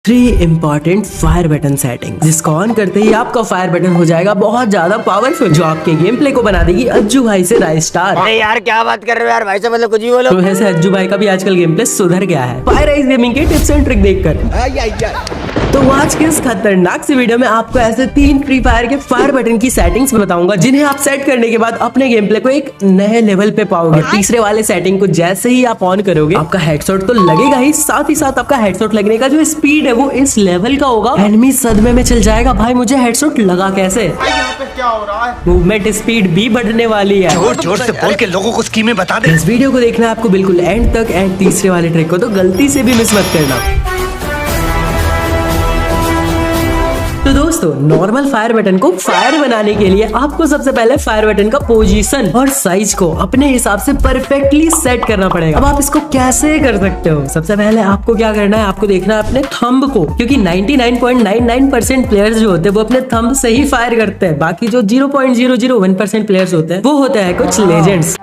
Three important fire button setting जिसको on करते ही आपका फायर बटन हो जाएगा बहुत ज्यादा पावरफुल, जो आपके गेम प्ले को बना देगी अज्जू भाई से राइज स्टार। अरे यार क्या बात कर रहे हो यार भाई साहब, मतलब कुछ भी बोलो। तो ऐसे अज्जू भाई का भी आजकल गेम प्ले सुधर गया है फायर राइज गेमिंग के टिप्स एंड ट्रिक देखकर। तो आज के इस खतरनाक सी वीडियो में आपको ऐसे 3 फ्री फायर के फायर बटन की सेटिंग्स बताऊंगा जिन्हें आप सेट करने के बाद अपने गेम प्ले को एक नए लेवल पे पाओगे। तीसरे वाले सेटिंग को जैसे ही आप ऑन करोगे आपका हेडशॉट तो लगेगा ही साथ आपका हेडशॉट लगने का जो स्पीड है वो इस लेवल का होगा, एनिमी सदमे में चल जाएगा भाई मुझे हेडशॉट लगा कैसे। यहाँ पे क्या हो रहा है? मूवमेंट स्पीड भी बढ़ने वाली है। जोर जोर से बोल के लोगों को स्कीमें बता दे। इस वीडियो को देखना है आपको बिल्कुल एंड तक, एंड तीसरे वाले ट्रिक को तो गलती से भी मिस मत करना। तो दोस्तों नॉर्मल फायर बटन को फायर बनाने के लिए आपको सबसे पहले फायर बटन का पोजीशन और साइज को अपने हिसाब से परफेक्टली सेट करना पड़ेगा। अब आप इसको कैसे कर सकते हो? सबसे पहले आपको क्या करना है, आपको देखना है अपने थंब को, क्योंकि 99.99% प्लेयर्स जो होते हैं वो अपने थंब से ही फायर करते हैं। बाकी जो 0.001% प्लेयर्स होते हैं वो होते हैं कुछ लेजेंड्स।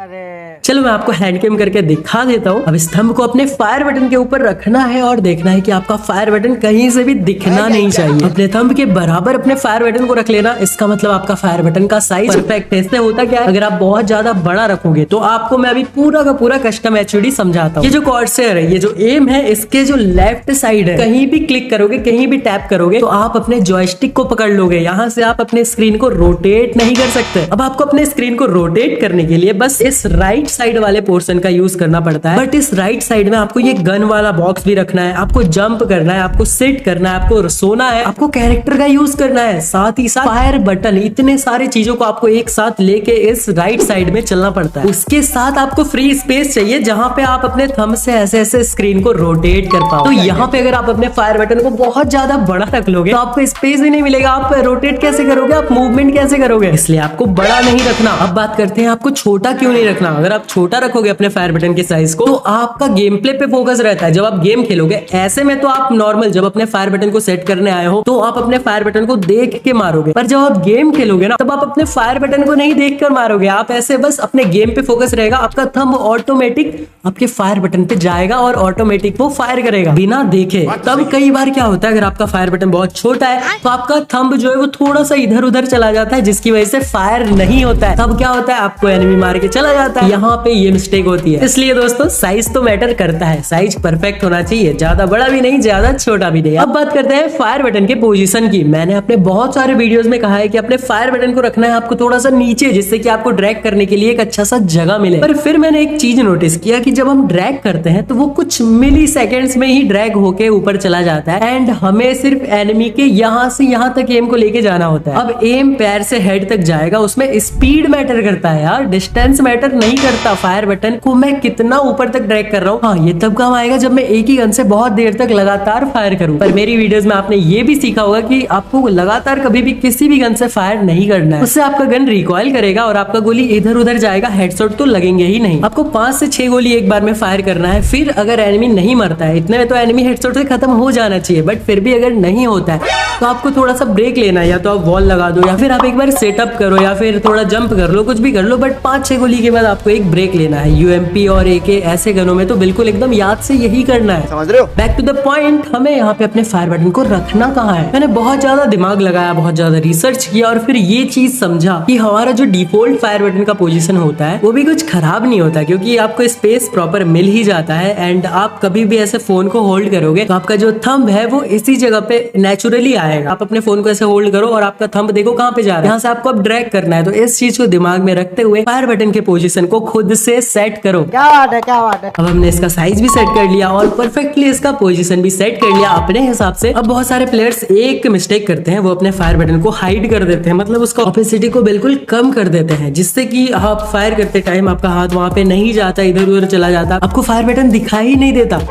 चलो मैं आपको हैंड कैम करके दिखा देता हूँ। अब इस थंब को अपने फायर बटन के ऊपर रखना है और देखना है कि आपका फायर बटन कहीं से भी दिखना नहीं चाहिए। अपने थंब के बराबर अपने फायर बटन को रख लेना, इसका मतलब आपका फायर बटन का साइज परफेक्ट है। इससे होता क्या है, अगर आप बहुत ज्यादा बड़ा रखोगे तो आपको मैं अभी पूरा का पूरा कस्टम एचयूडी समझाता हूँ। ये जो कॉर्सेयर है, ये जो एम है, इसके जो लेफ्ट साइड है कहीं भी क्लिक करोगे, कहीं भी टैप करोगे तो आप अपने जॉयस्टिक को पकड़ लोगे। यहाँ से आप अपने स्क्रीन को रोटेट नहीं कर सकते। अब आपको अपने स्क्रीन को रोटेट करने के लिए बस इस राइट साइड वाले पोर्शन का यूज करना पड़ता है। बट इस राइट साइड में आपको ये गन वाला बॉक्स भी रखना है, आपको जंप करना है, आपको सिट करना है, आपको सोना है, आपको कैरेक्टर का यूज करना है, साथ ही साथ फायर बटन, इतने सारे चीजों को आपको एक साथ लेके इस राइट साइड में चलना पड़ता है। उसके साथ आपको फ्री स्पेस चाहिए जहां पे आप अपने थंब से ऐसे ऐसे स्क्रीन को रोटेट कर पाओ। तो यहाँ पे अगर आप अपने फायर बटन को बहुत ज्यादा बड़ा रख लोगे तो आपको स्पेस ही नहीं मिलेगा। आप रोटेट कैसे करोगे, आप मूवमेंट कैसे करोगे? इसलिए आपको बड़ा नहीं रखना। अब बात करते हैं आपको छोटा क्यों नहीं रखना। अगर आप छोटा रखोगे अपने फायर बटन के साइज को तो आपका गेम प्ले पे फोकस रहता है। जब आप गेम खेलोगे ऐसे में तो आप नॉर्मल जब अपने फायर बटन को सेट करने आए हो तो आप अपने फायर बटन को देख के मारोगे, पर जब आप गेम खेलोगे ना तब आप अपने फायर बटन को नहीं देख कर मारोगे। आप ऐसे बस अपने गेम पे फोकस रहेगा, आपका थंब ऑटोमेटिक आपके फायर बटन पे जाएगा और ऑटोमेटिक वो फायर करेगा बिना देखे। तब कई बार क्या होता है, अगर आपका फायर बटन बहुत छोटा है तो आपका थंब जो है वो थोड़ा सा इधर उधर चला जाता है, जिसकी वजह से फायर नहीं होता है। तब क्या होता है, आपको एनिमी मार के चला जाता है। यहाँ पे ये मिस्टेक होती है। इसलिए दोस्तों साइज तो मैटर करता है, साइज परफेक्ट होना चाहिए, ज्यादा बड़ा भी नहीं ज्यादा छोटा भी नहीं। अब बात करते हैं फायर बटन के पोजीशन की। मैंने अपने बहुत सारे वीडियोस में कहा है कि अपने फायर बटन को रखना है आपको थोड़ा सा नीचे, जिससे कि आपको ड्रैग करने के लिए एक अच्छा सा जगह मिले। पर फिर मैंने एक चीज नोटिस किया कि जब हम ड्रैग करते हैं तो वो कुछ मिली सेकेंड्स में ही ड्रैग होके ऊपर चला जाता है, एंड हमें सिर्फ एनिमी के यहाँ से यहाँ तक एम को लेके जाना होता है। अब एम पैर से हेड तक जाएगा, उसमें स्पीड मैटर करता है यार, डिस्टेंस मैटर नहीं करता। फायर बटन को मैं कितना ऊपर तक ड्रैग कर रहा हूँ, हाँ ये तब काम आएगा जब मैं एक ही गन से बहुत देर तक लगातार फायर करूँ। पर मेरी वीडियोस में आपने ये भी सीखा होगा कि आपको लगातार कभी भी किसी भी गन से फायर नहीं करना है, उससे आपका गन रिकॉइल करेगा और आपका गोली इधर उधर जाएगा, हेडशॉट तो लगेंगे ही नहीं। आपको 5 से 6 गोली एक बार में फायर करना है। फिर अगर एनिमी नहीं मरता है, इतने में तो एनिमी हेडशॉट से खत्म हो जाना चाहिए, बट फिर भी अगर नहीं होता है तो आपको थोड़ा सा ब्रेक लेना है, या तो आप वॉल लगा दो या फिर आप एक बार सेटअप करो या फिर थोड़ा जंप कर लो, कुछ भी कर लो, बट 5-6 गोली के बाद आपको एक ब्रेक लेना है। यूएमपी और एके ऐसे गनों में तो बिल्कुल एकदम याद से यही करना है। समझ रहे हो? बैक टू द पॉइंट, हमें यहाँ पे अपने फायर बटन को रखना कहाँ है। मैंने बहुत ज्यादा दिमाग लगाया, बहुत ज्यादा रिसर्च किया और फिर ये चीज समझा कि हमारा जो डिफॉल्ट फायर बटन का पोजीशन होता है वो भी कुछ खराब नहीं होता, क्योंकि आपको स्पेस प्रॉपर मिल ही जाता है। एंड आप कभी भी ऐसे फोन को होल्ड करोगे तो आपका जो थंब है वो इसी जगह पे नेचुरली आएगा। आप अपने फोन को ऐसे होल्ड करो और आपका थंब देखो कहाँ पे जा रहा है, यहाँ से आपको अब ड्रैग करना है। तो इस चीज को दिमाग में रखते हुए फायर बटन के पोजीशन को खुद से सेट करो। क्या बात है, क्या बात है। अब हमने इसका साइज भी सेट कर लिया और परफेक्टली इसका पोजीशन भी सेट कर लिया अपने हिसाब से। अब बहुत सारे प्लेयर्स एक मिस्टेक करते हैं, वो अपने फायर बटन को हाइड कर देते हैं, मतलब उसका ऑपेसिटी को बिल्कुल कम कर देते हैं, जिससे कि आप फायर करते टाइम आपका हाथ वहां पे नहीं जाता, इधर उधर चला जाता, आपको फायर बटन दिखाई नहीं देता।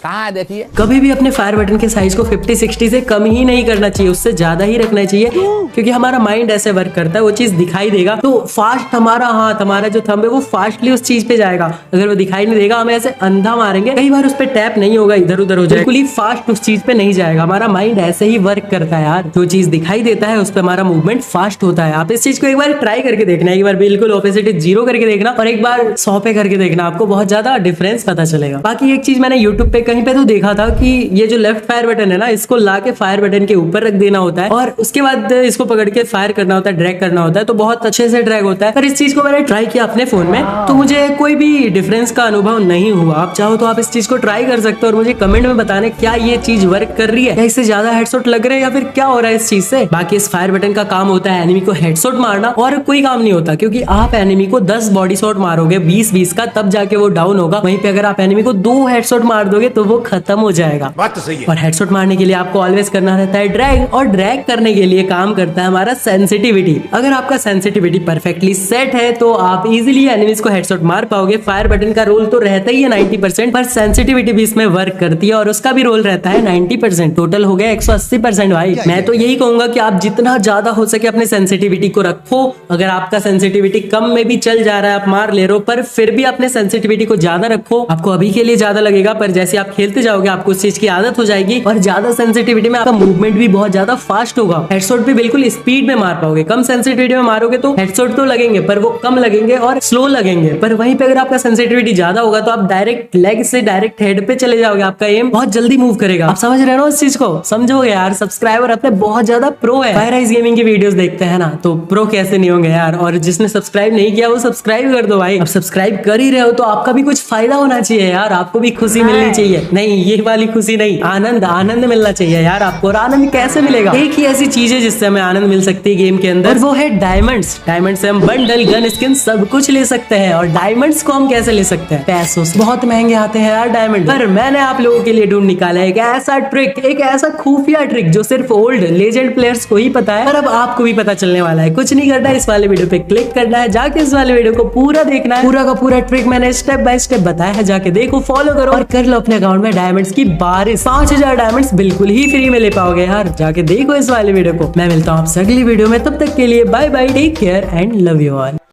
कहाँ देखिए, कभी भी अपने फायर बटन के साइज को 50-60 से कम ही नहीं करना चाहिए, उससे ज्यादा ही रखना चाहिए, क्योंकि हमारा माइंड ऐसे वर्क करता है, वो चीज दिखाई देगा तो फास्ट हमारा हाथ, हमारा जो थंब है वो फास्टली उस चीज पे जाएगा। अगर वो दिखाई नहीं देगा, हमें ऐसे अंधा मारेंगे, कई बार उस पे टैप नहीं होगा, इधर उधर हो जाएगा, बिल्कुल ही फास्ट उस चीज पे नहीं जाएगा। हमारा माइंड ऐसे ही वर्क करता है यार, जो चीज दिखाई देता है उस पर हमारा मूवमेंट फास्ट होता है। आप इस चीज को एक बार ट्राई करके देखना, एक बार बिल्कुल ऑपोजिट 0 करके देखना और एक बार 100 पे करके देखना, आपको बहुत ज्यादा डिफरेंस पता चलेगा। बाकी एक चीज मैंने यूट्यूब पे कहीं पे तो देखा था कि ये जो लेफ्ट फायर बटन है ना, इसको ला के फायर बटन के ऊपर रख देना होता है और उसके बाद इसको पकड़ के फायर करना होता है, ड्रैग करना होता है, तो बहुत अच्छे से ड्रैग होता है। पर इस चीज को मैंने ट्राई किया अपने फोन में तो मुझे कोई भी डिफरेंस का अनुभव नहीं हुआ। आप चाहो तो आप इस चीज को ट्राई कर सकते हो और मुझे कमेंट में बताने क्या ये चीज वर्क कर रही है, या इससे ज्यादा हेडशॉट लग रहे हैं या फिर क्या हो रहा है इस चीज से। बाकी इस फायर बटन का काम होता है एनिमी को हेडशॉट मारना और कोई काम नहीं होता, क्योंकि आप एनिमी को 10 बॉडी शॉट मारोगे 20-20 का, तब जाके वो डाउन होगा। वहीं पे अगर आप एनिमी को 2 हेडशॉट मार दोगे तो वो खत्म हो जाएगा। बात तो सही है। और हेडशॉट मारने के लिए आपको ऑलवेज करना रहता है ड्रैग, और ड्रैग करने के लिए काम करता है हमारा सेंसिटिविटी। अगर आपका सेंसिटिविटी परफेक्टली सेट है तो आप इजीली एनिमीज को हेडशॉट मार पाओगे। फायर बटन का रोल तो रहता ही है 90%, पर सेंसिटिविटी भी इसमें वर्क करती है और उसका भी रोल रहता है 90%। टोटल हो गया 180% भाई। मैं तो यही कहूंगा कि आप जितना ज्यादा हो सके अपने सेंसिटिविटी को रखो। अगर आपका सेंसिटिविटी कम में भी चल जा रहा है, आप मार ले रहे हो, पर फिर भी अपने सेंसिटिविटी को ज्यादा रखो। आपको अभी के लिए ज्यादा लगेगा, पर जैसे आप खेलते जाओगे आपको उस चीज की आदत हो जाएगी और ज्यादा सेंसिटिविटी में आपका मूवमेंट भी बहुत ज्यादा फास्ट होगा। हेडशॉट भी बिल्कुल स्पीड में मार पाओगे। कम सेंसिटिविटी में मारोगे तो हेडशॉट तो लगेंगे पर वो कम लगेंगे और स्लो लगेंगे। पर वहीं पे अगर आपका सेंसिटिविटी ज्यादा होगा तो आप डायरेक्ट लेग से डायरेक्ट हेड पे चले जाओगे। आपका एम बहुत जल्दी मूव करेगा। आप समझ रहे हो इस चीज को? समझोगे यार। सब्सक्राइबर अपने बहुत ज्यादा प्रो है। फायराइज गेमिंग की वीडियोस देखते हैं ना, तो प्रो कैसे नहीं होंगे यार। और जिसने सब्सक्राइब नहीं किया वो सब्सक्राइब कर दो भाई। अब सब्सक्राइब कर ही रहे हो तो आपका भी कुछ फायदा होना चाहिए यार। आपको भी खुशी मिलनी चाहिए। नहीं, ये वाली खुशी नहीं, आनंद आनंद मिलना चाहिए यार आपको। और आनंद कैसे मिलेगा? एक ही ऐसी चीज है जिससे हमें आनंद मिल सकती है गेम के अंदर, और वो है डायमंड्स। डायमंड से हम बंडल, गन स्किन सब कुछ ले सकते हैं। और डायमंड्स को हम कैसे ले सकते हैं? पैसों से। बहुत महंगे आते हैं यार डायमंड। पर मैंने आप लोगों के लिए ढूंढ निकाला एक ऐसा ट्रिक, एक ऐसा खुफिया ट्रिक जो सिर्फ ओल्ड लेजेंड प्लेयर्स को ही पता है, पर अब आपको भी पता चलने वाला है। कुछ नहीं करना है, इस वाले वीडियो पे क्लिक करना है, जाके इस वाले वीडियो को पूरा देखना है। पूरा का पूरा ट्रिक मैंने स्टेप बाय स्टेप बताया है, जाके देखो, फॉलो करो और कर लो अपने अकाउंट में डायमंड्स की बारिश। 5000 डायमंड्स बिल्कुल ही फ्री में ले पाओगे यार। जाके देखो इस वाले वीडियो को। मैं मिलता हूँ आपसे अगली वीडियो में, तब तक के लिए bye bye, take care and love you all.